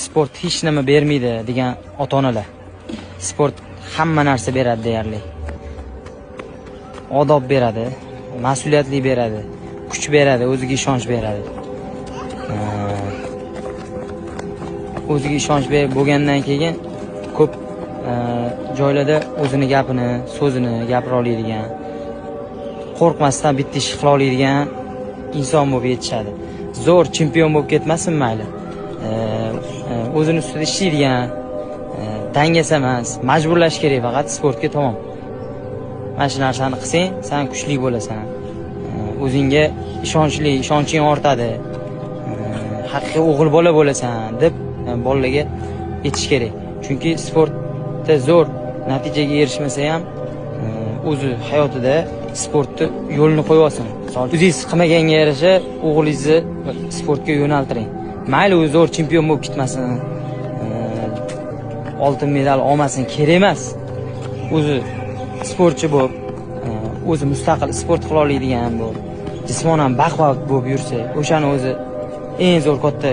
sport hech nima bermaydi degan ota-onalar. Sport hamma narsa beradi deyarli. Odob beradi, mas'uliyatli beradi, kuch beradi, o'ziga ishonch beradi. O'ziga ishonch bo'lgandan keyin ko'p joylarda o'zini gapini, so'zini gapira oladigan, qo'rqmasdan bitta ish qila oladigan inson bo'lib yetishadi. Zo'r chempion bo'lib ketmasin mayli. O'zini ustida ishlaydigan, dangasa emas, majburlash kerak faqat sportga tamom. Mana shu narsani qilsang, sen kuchli bo'lasan. O'zingga ishonching ortadi. Haqiqiy o'g'il bola bo'lasan deb bolalarga aytish kerak. Chunki sportda zo'r natijaga erishmasa ham o'zi hayotida sportni yo'lini qo'yolsin. O'zingiz qilmaganga yarasha o'g'lingizni sportga yo'naltiring. Mayli u zo'r chempion bo'lib ketmasin, oltin medal olmasin, kerak emas. O'zi sportchi bo'lib, o'zi mustaqil sport qila oladigan bo'lib, jismonan baquvvat bo'lib yursa, o'shani o'zi eng zo'r katta